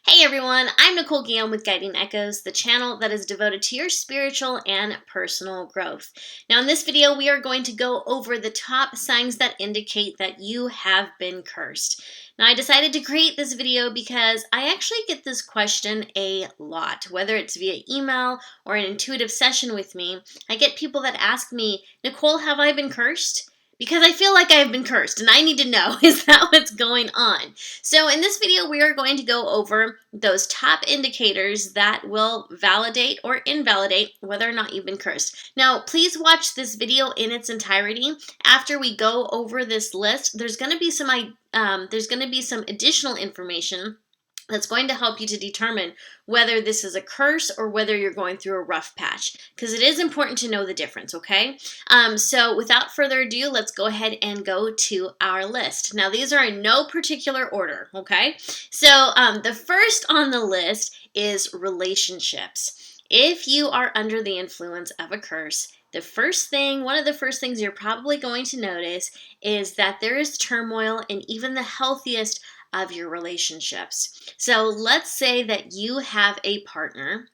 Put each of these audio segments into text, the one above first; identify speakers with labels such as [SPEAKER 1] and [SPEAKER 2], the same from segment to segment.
[SPEAKER 1] Hey everyone, I'm Nicole Guillaume with Guiding Echoes, the channel that is devoted to your spiritual and personal growth. Now in this video, we are going to go over the top signs that indicate that you have been cursed. Now I decided to create this video because I actually get this question a lot, whether it's via email or an intuitive session with me. I get people that ask me, Nicole, have I been cursed? Because I feel like I've been cursed and I need to know, is that what's going on? So in this video, we are going to go over those top indicators that will validate or invalidate whether or not you've been cursed. Now, please watch this video in its entirety. After we go over this list, there's going to be some additional information that's going to help you to determine whether this is a curse or whether you're going through a rough patch, because it is important to know the difference, okay? So without further ado, let's go ahead and go to our list. Now, these are in no particular order, okay? So the first on the list is relationships. If you are under the influence of a curse, one of the first things you're probably going to notice is that there is turmoil in even the healthiest of your relationships. So let's say that you have a partner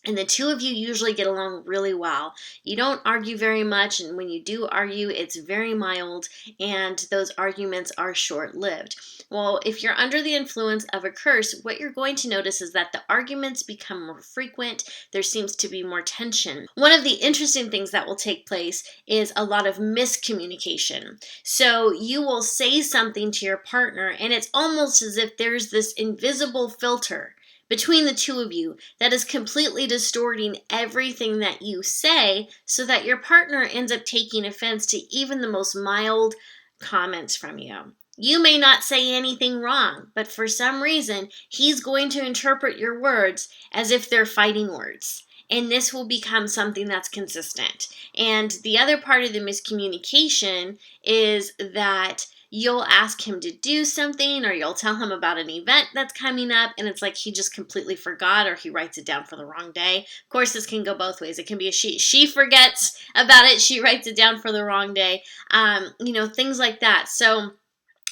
[SPEAKER 1] and the two of you usually get along really well. You don't argue very much, and when you do argue, it's very mild, and those arguments are short-lived. Well, if you're under the influence of a curse, what you're going to notice is that the arguments become more frequent. There seems to be more tension. One of the interesting things that will take place is a lot of miscommunication. So you will say something to your partner, and it's almost as if there's this invisible filter between the two of you that is completely distorting everything that you say, so that your partner ends up taking offense to even the most mild comments from you. You may not say anything wrong, but for some reason, he's going to interpret your words as if they're fighting words. And this will become something that's consistent. And the other part of the miscommunication is that you'll ask him to do something, or you'll tell him about an event that's coming up, and it's like he just completely forgot, or he writes it down for the wrong day. Of course, this can go both ways. It can be a she. She forgets about it. She writes it down for the wrong day. Things like that. So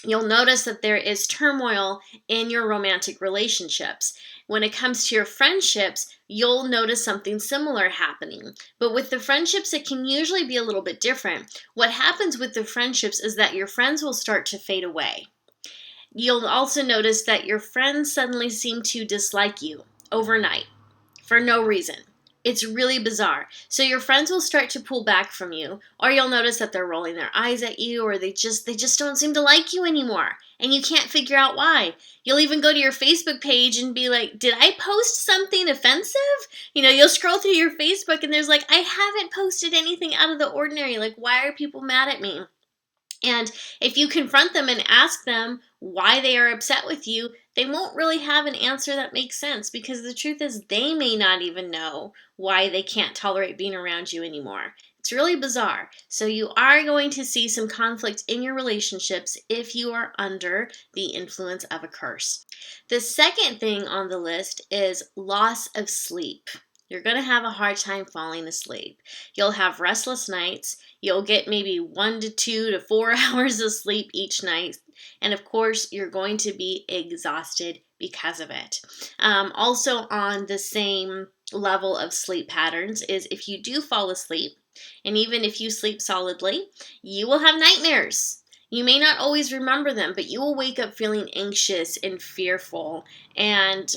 [SPEAKER 1] you'll notice that there is turmoil in your romantic relationships. When it comes to your friendships, you'll notice something similar happening. But with the friendships, it can usually be a little bit different. What happens with the friendships is that your friends will start to fade away. You'll also notice that your friends suddenly seem to dislike you overnight for no reason. It's really bizarre. So your friends will start to pull back from you, or you'll notice that they're rolling their eyes at you, or they just don't seem to like you anymore, and you can't figure out why. You'll even go to your Facebook page and be like, did I post something offensive? You'll scroll through your Facebook and there's like, I haven't posted anything out of the ordinary. Like, why are people mad at me? And if you confront them and ask them why they are upset with you, they won't really have an answer that makes sense, because the truth is they may not even know why they can't tolerate being around you anymore. It's really bizarre. So you are going to see some conflict in your relationships if you are under the influence of a curse. The second thing on the list is loss of sleep. You're going to have a hard time falling asleep. You'll have restless nights. You'll get maybe 1 to 2 to 4 hours of sleep each night. And of course, you're going to be exhausted because of it. Also on the same level of sleep patterns is if you do fall asleep, and even if you sleep solidly, you will have nightmares. You may not always remember them, but you will wake up feeling anxious and fearful and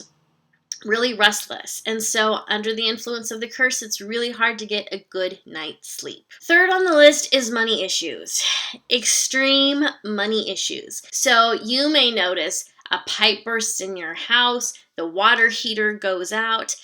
[SPEAKER 1] really restless. And so under the influence of the curse, it's really hard to get a good night's sleep. Third on the list is money issues. Extreme money issues. So you may notice a pipe bursts in your house, the water heater goes out,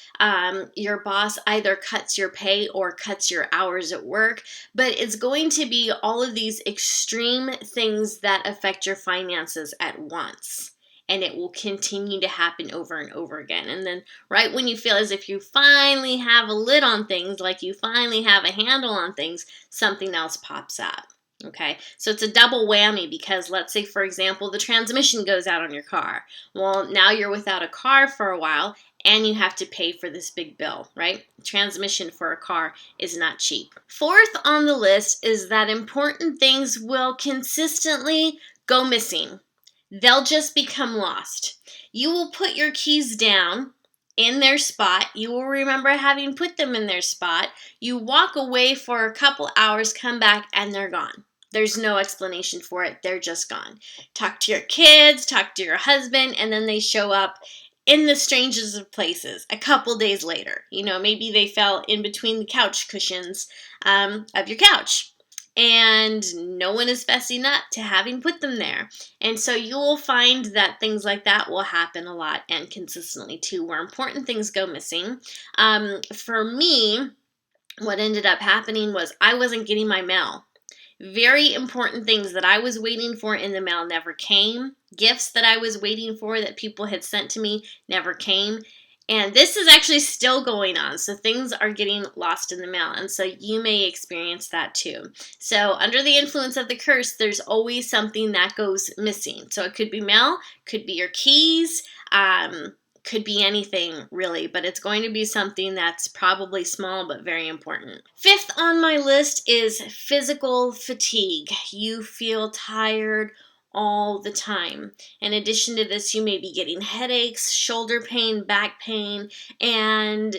[SPEAKER 1] your boss either cuts your pay or cuts your hours at work, but it's going to be all of these extreme things that affect your finances at once. And it will continue to happen over and over again. And then right when you feel as if you finally have a lid on things, like you finally have a handle on things, something else pops up. Okay, so it's a double whammy, because let's say, for example, the transmission goes out on your car. Well, now you're without a car for a while, and you have to pay for this big bill, right? Transmission for a car is not cheap. Fourth on the list is that important things will consistently go missing. They'll just become lost. you will put your keys down in their spot. You will remember having put them in their spot. You walk away for a couple hours, come back, and they're gone. There's no explanation for it. They're just gone. Talk to your kids, talk to your husband, and then they show up in the strangest of places a couple days later. Maybe they fell in between the couch cushions of your couch, and no one is fessing up to having put them there. And so you will find that things like that will happen a lot and consistently too, where important things go missing. For me, what ended up happening was I wasn't getting my mail. Very important things that I was waiting for in the mail never came. Gifts that I was waiting for that people had sent to me never came. And this is actually still going on. So things are getting lost in the mail. And so you may experience that too. So under the influence of the curse, there's always something that goes missing. So it could be mail, could be your keys, could be anything really, but it's going to be something that's probably small but very important. Fifth on my list is physical fatigue. You feel tired all the time. In addition to this, you may be getting headaches, shoulder pain, back pain, and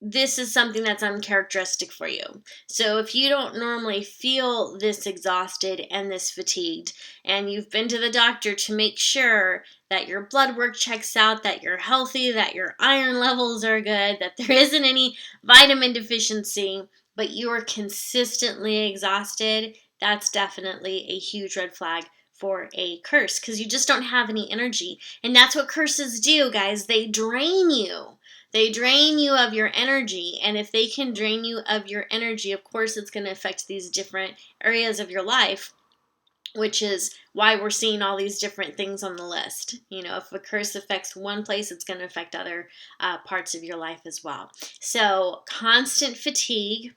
[SPEAKER 1] this is something that's uncharacteristic for you. So if you don't normally feel this exhausted and this fatigued, and you've been to the doctor to make sure that your blood work checks out, that you're healthy, that your iron levels are good, that there isn't any vitamin deficiency, but you are consistently exhausted, that's definitely a huge red flag for a curse, because you just don't have any energy. And that's what curses do, guys. They drain you. They drain you of your energy, and if they can drain you of your energy, of course it's going to affect these different areas of your life, which is why we're seeing all these different things on the list. If a curse affects one place, it's going to affect other parts of your life as well. So constant fatigue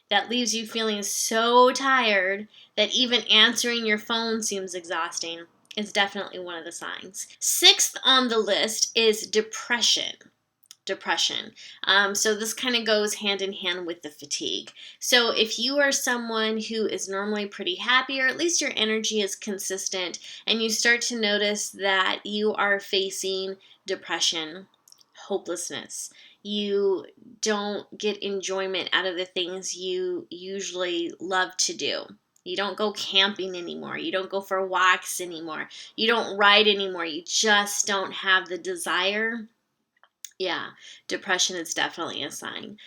[SPEAKER 1] that leaves you feeling so tired that even answering your phone seems exhausting is definitely one of the signs. Sixth on the list is depression. So this kind of goes hand in hand with the fatigue. So if you are someone who is normally pretty happy, or at least your energy is consistent, and you start to notice that you are facing depression, hopelessness, you don't get enjoyment out of the things you usually love to do. You don't go camping anymore. You don't go for walks anymore. You don't ride anymore. You just don't have the desire. Yeah, depression is definitely a sign.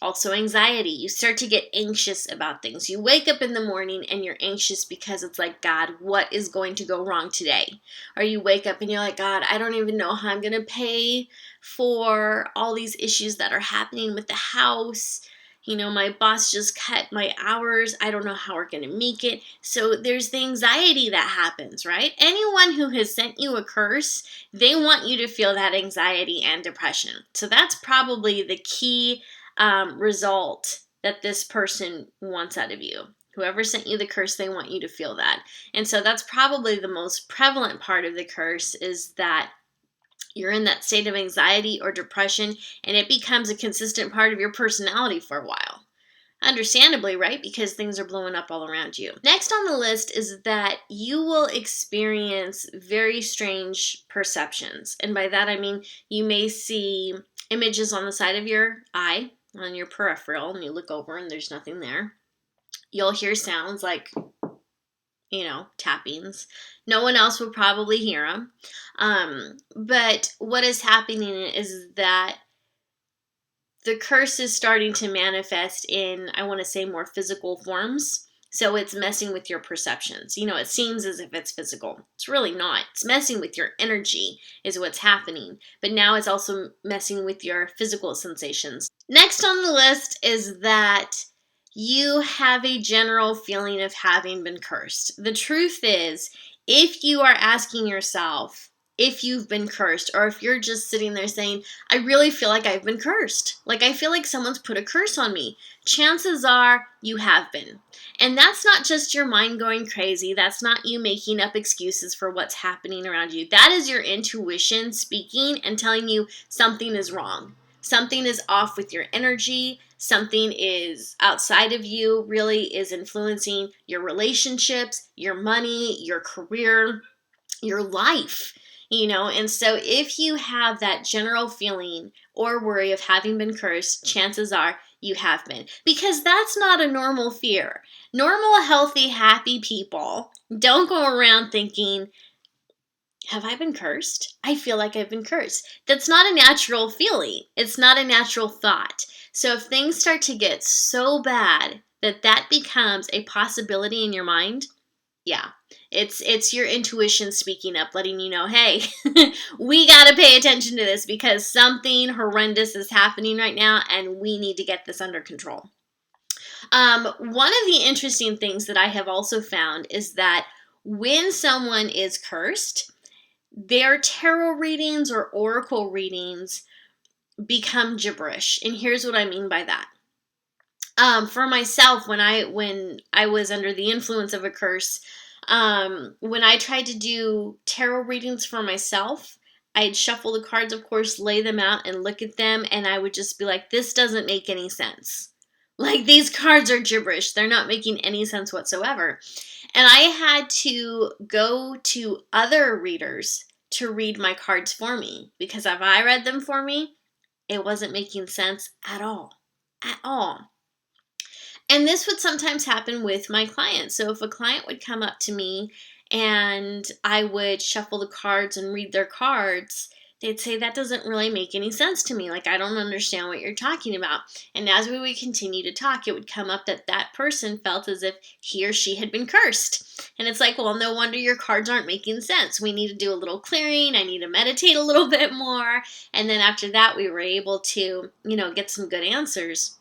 [SPEAKER 1] Also anxiety. You start to get anxious about things. You wake up in the morning and you're anxious because it's like, God, what is going to go wrong today? Or you wake up and you're like, God, I don't even know how I'm going to pay for all these issues that are happening with the house. My boss just cut my hours. I don't know how we're going to make it. So there's the anxiety that happens, right? Anyone who has sent you a curse, they want you to feel that anxiety and depression. So that's probably the key result that this person wants out of you. Whoever sent you the curse, they want you to feel that. And so that's probably the most prevalent part of the curse, is that you're in that state of anxiety or depression, and it becomes a consistent part of your personality for a while. Understandably, right? Because things are blowing up all around you. Next on the list is that you will experience very strange perceptions. And by that I mean you may see images on the side of your eye, on your peripheral, and you look over and there's nothing there. You'll hear sounds like tappings. No one else will probably hear them. But what is happening is that the curse is starting to manifest in, I want to say, more physical forms. So it's messing with your perceptions. It seems as if it's physical. It's really not. It's messing with your energy is what's happening. But now it's also messing with your physical sensations. Next on the list is that you have a general feeling of having been cursed. The truth is, if you are asking yourself if you've been cursed, or if you're just sitting there saying, I really feel like I've been cursed, like I feel like someone's put a curse on me, chances are you have been. And that's not just your mind going crazy. That's not you making up excuses for what's happening around you. That is your intuition speaking and telling you something is wrong. Something is off with your energy. Something is outside of you, really is influencing your relationships, your money, your career, your life. And so if you have that general feeling or worry of having been cursed, chances are you have been, because that's not a normal fear. Normal, healthy, happy people don't go around thinking, have I been cursed? I feel like I've been cursed. That's not a natural feeling. It's not a natural thought. So if things start to get so bad that that becomes a possibility in your mind, yeah, it's your intuition speaking up, letting you know, hey, we got to pay attention to this because something horrendous is happening right now and we need to get this under control. One of the interesting things that I have also found is that when someone is cursed, their tarot readings or oracle readings become gibberish. And here's what I mean by that. For myself, when I was under the influence of a curse, when I tried to do tarot readings for myself, I'd shuffle the cards, of course, lay them out and look at them, and I would just be like, this doesn't make any sense. Like, these cards are gibberish. They're not making any sense whatsoever. And I had to go to other readers to read my cards for me, because if I read them for me, it wasn't making sense at all. At all. And this would sometimes happen with my clients. So if a client would come up to me and I would shuffle the cards and read their cards, they'd say, that doesn't really make any sense to me. Like, I don't understand what you're talking about. And as we would continue to talk, it would come up that that person felt as if he or she had been cursed. And it's like, well, no wonder your cards aren't making sense. We need to do a little clearing. I need to meditate a little bit more. And then after that, we were able to, get some good answers.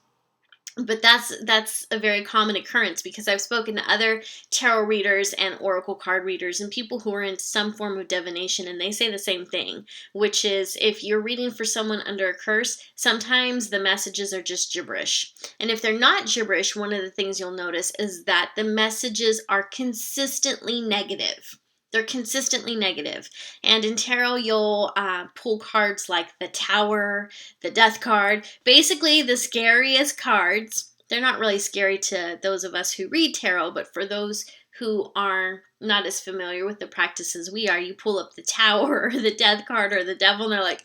[SPEAKER 1] But that's a very common occurrence, because I've spoken to other tarot readers and oracle card readers and people who are in some form of divination, and they say the same thing, which is if you're reading for someone under a curse, sometimes the messages are just gibberish. And if they're not gibberish, one of the things you'll notice is that the messages are consistently negative. They're consistently negative. And in tarot, you'll pull cards like the Tower, the Death card, basically the scariest cards. They're not really scary to those of us who read tarot, but for those who are not as familiar with the practice as we are, you pull up the Tower or the Death card or the Devil, and they're like,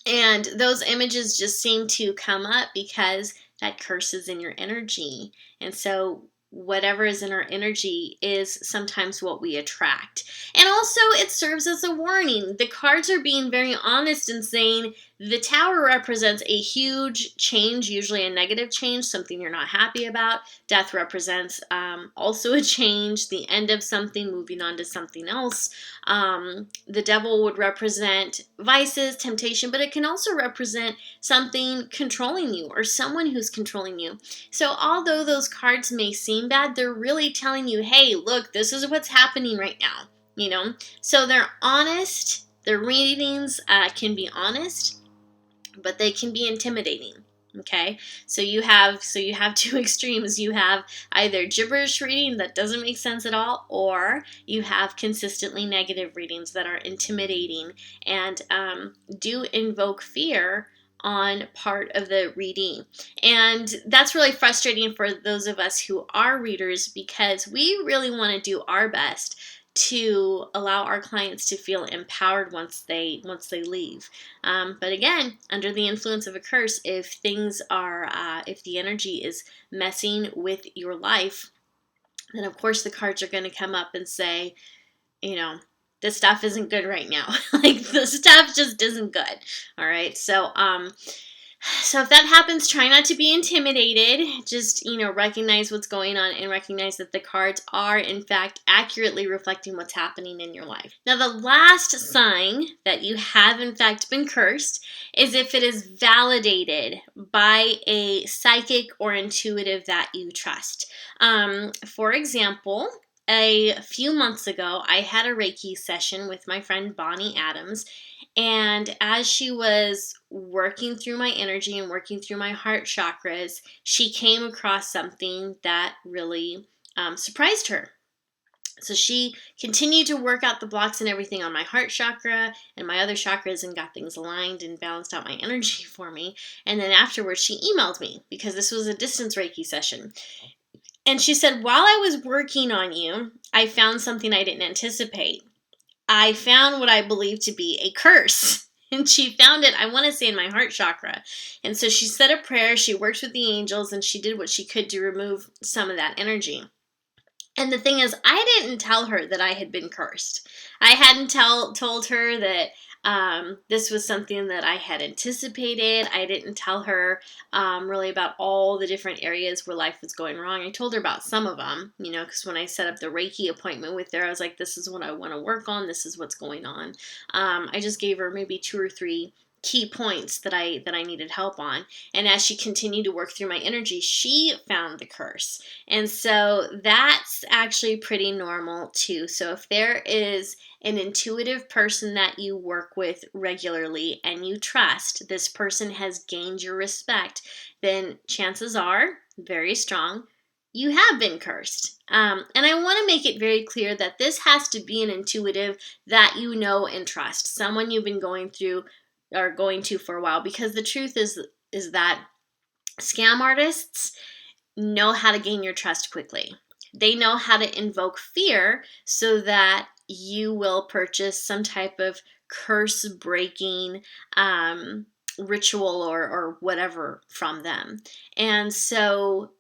[SPEAKER 1] and those images just seem to come up because that curse is in your energy. And so whatever is in our energy is sometimes what we attract. And also, it serves as a warning. The cards are being very honest and saying the Tower represents a huge change, usually a negative change, something you're not happy about. Death represents also a change, the end of something, moving on to something else. The Devil would represent vices, temptation, but it can also represent something controlling you or someone who's controlling you. So although those cards may seem bad, they're really telling you, hey, look, this is what's happening right now. So they're honest. Their readings can be honest, but they can be intimidating. Okay, so you have two extremes. You have either gibberish reading that doesn't make sense at all, or you have consistently negative readings that are intimidating and do invoke fear on part of the reading. And that's really frustrating for those of us who are readers, because we really want to do our best to allow our clients to feel empowered once they leave. But again, under the influence of a curse, if things are, if the energy is messing with your life, then of course the cards are going to come up and say, this stuff isn't good right now. Like, the stuff just isn't good. All right. So if that happens, try not to be intimidated. Just, recognize what's going on and recognize that the cards are, in fact, accurately reflecting what's happening in your life. Now, the last sign that you have, in fact, been cursed is if it is validated by a psychic or intuitive that you trust. For example, a few months ago, I had a Reiki session with my friend Bonnie Adams. And as she was working through my energy and working through my heart chakras, she came across something that really surprised her. So she continued to work out the blocks and everything on my heart chakra and my other chakras and got things aligned and balanced out my energy for me. And then afterwards, she emailed me, because this was a distance Reiki session. And she said, while I was working on you, I found something I didn't anticipate. I found what I believe to be a curse. And she found it, I want to say, in my heart chakra. And so she said a prayer, she worked with the angels, and she did what she could to remove some of that energy. And the thing is, I didn't tell her that I had been cursed. I hadn't told her that this was something that I had anticipated. I didn't tell her really about all the different areas where life was going wrong. I told her about some of them, you know, because when I set up the Reiki appointment with her, I was like, this is what I want to work on. This is what's going on. I just gave her maybe 2 or 3 key points that I needed help on. And as she continued to work through my energy, she found the curse. And so that's actually pretty normal too. So if there is an intuitive person that you work with regularly and you trust, this person has gained your respect, then chances are very strong you have been cursed. And I want to make it very clear that this has to be an intuitive that you know and trust, someone you've been going through or going to for a while, because the truth is that scam artists know how to gain your trust quickly. They know how to invoke fear so that you will purchase some type of curse breaking ritual or whatever from them. And so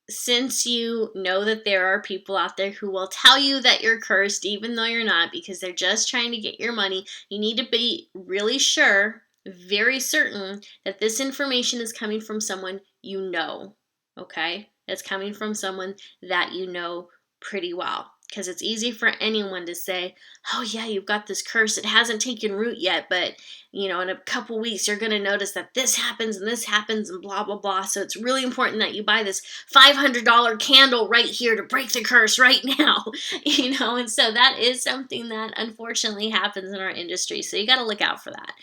[SPEAKER 1] since you know that there are people out there who will tell you that you're cursed even though you're not, because they're just trying to get your money, you need to be really sure, very certain, that this information is coming from someone you know, okay? It's coming from someone that you know pretty well. Because it's easy for anyone to say, oh yeah, you've got this curse. It hasn't taken root yet, but you know, in a couple weeks, you're going to notice that this happens and blah, blah, blah. So it's really important that you buy this $500 candle right here to break the curse right now, you know? And so that is something that unfortunately happens in our industry. So you got to look out for that.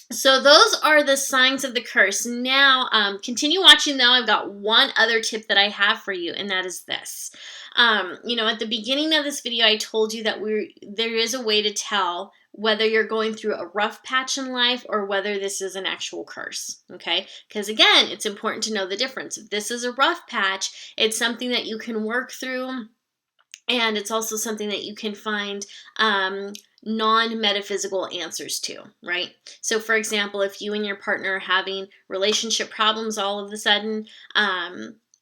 [SPEAKER 1] So those are the signs of the curse. Now, continue watching though. I've got one other tip that I have for you, and that is this. You know, at the beginning of this video, I told you that there is a way to tell whether you're going through a rough patch in life or whether this is an actual curse, okay? Because again, it's important to know the difference. If this is a rough patch, it's something that you can work through, and it's also something that you can find non-metaphysical answers to, right? So for example, if you and your partner are having relationship problems all of a sudden,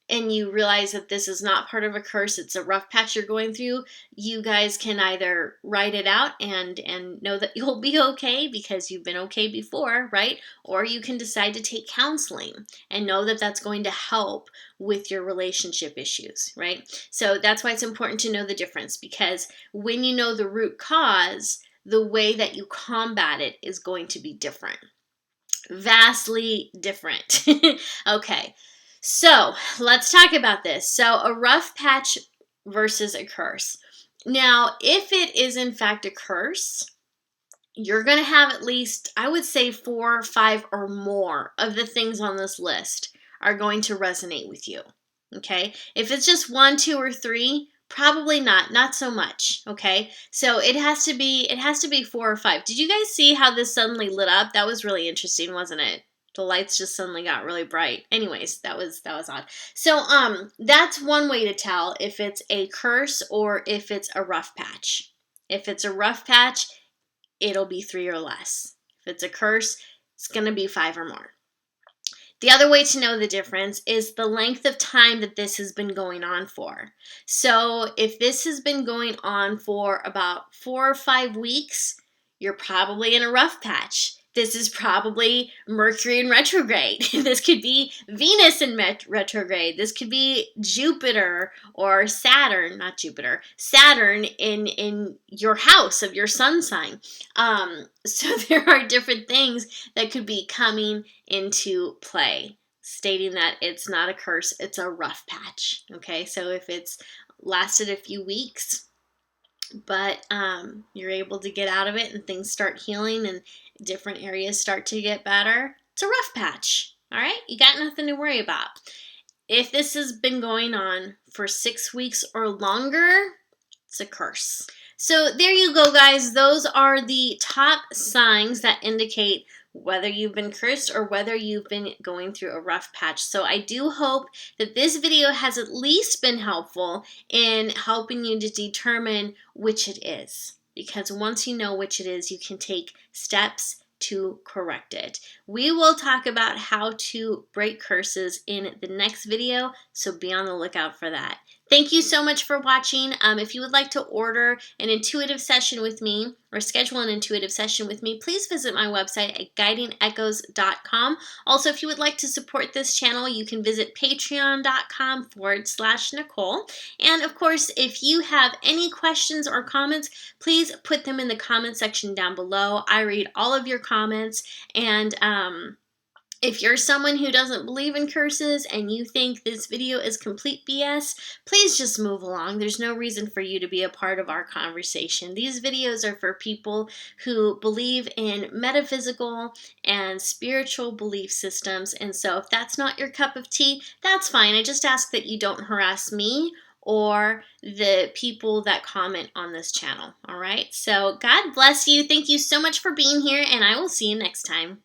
[SPEAKER 1] and you realize that this is not part of a curse, it's a rough patch you're going through, you guys can either write it out and know that you'll be okay because you've been okay before, right? Or you can decide to take counseling and know that that's going to help with your relationship issues, right? So that's why it's important to know the difference, because when you know the root cause, the way that you combat it is going to be different. Vastly different. Okay. So let's talk about this. So a rough patch versus a curse. Now, if it is in fact a curse, you're going to have at least, I would say 4, 5 or more of the things on this list are going to resonate with you. Okay. If it's just 1, 2, or 3, probably not so much. Okay. So it has to be 4 or 5. Did you guys see how this suddenly lit up? That was really interesting, wasn't it? The lights just suddenly got really bright. Anyways, that was odd. So that's one way to tell if it's a curse or if it's a rough patch. If it's a rough patch, it'll be 3 or less. If it's a curse, it's going to be 5 or more. The other way to know the difference is the length of time that this has been going on for. So if this has been going on for about 4 or 5 weeks, you're probably in a rough patch. This is probably Mercury in retrograde. This could be Venus in retrograde. This could be Jupiter or Saturn, not Jupiter, Saturn in your house of your sun sign. So there are different things that could be coming into play, stating that it's not a curse, it's a rough patch. Okay, so if it's lasted a few weeks, but you're able to get out of it and things start healing and different areas start to get better, it's a rough patch. All right, you got nothing to worry about. If this has been going on for 6 weeks or longer, it's a curse. So there you go, guys. Those are the top signs that indicate whether you've been cursed or whether you've been going through a rough patch. So I do hope that this video has at least been helpful in helping you to determine which it is. because once you know which it is, you can take steps to correct it. We will talk about how to break curses in the next video, so be on the lookout for that. Thank you so much for watching. If you would like to order an intuitive session with me or schedule an intuitive session with me, please visit my website at guidingechoes.com. Also, if you would like to support this channel, you can visit patreon.com/Nicole. And of course, if you have any questions or comments, please put them in the comment section down below. I read all of your comments, and if you're someone who doesn't believe in curses and you think this video is complete BS, please just move along. There's no reason for you to be a part of our conversation. These videos are for people who believe in metaphysical and spiritual belief systems. And so if that's not your cup of tea, that's fine. I just ask that you don't harass me or the people that comment on this channel. All right. So God bless you. Thank you so much for being here, and I will see you next time.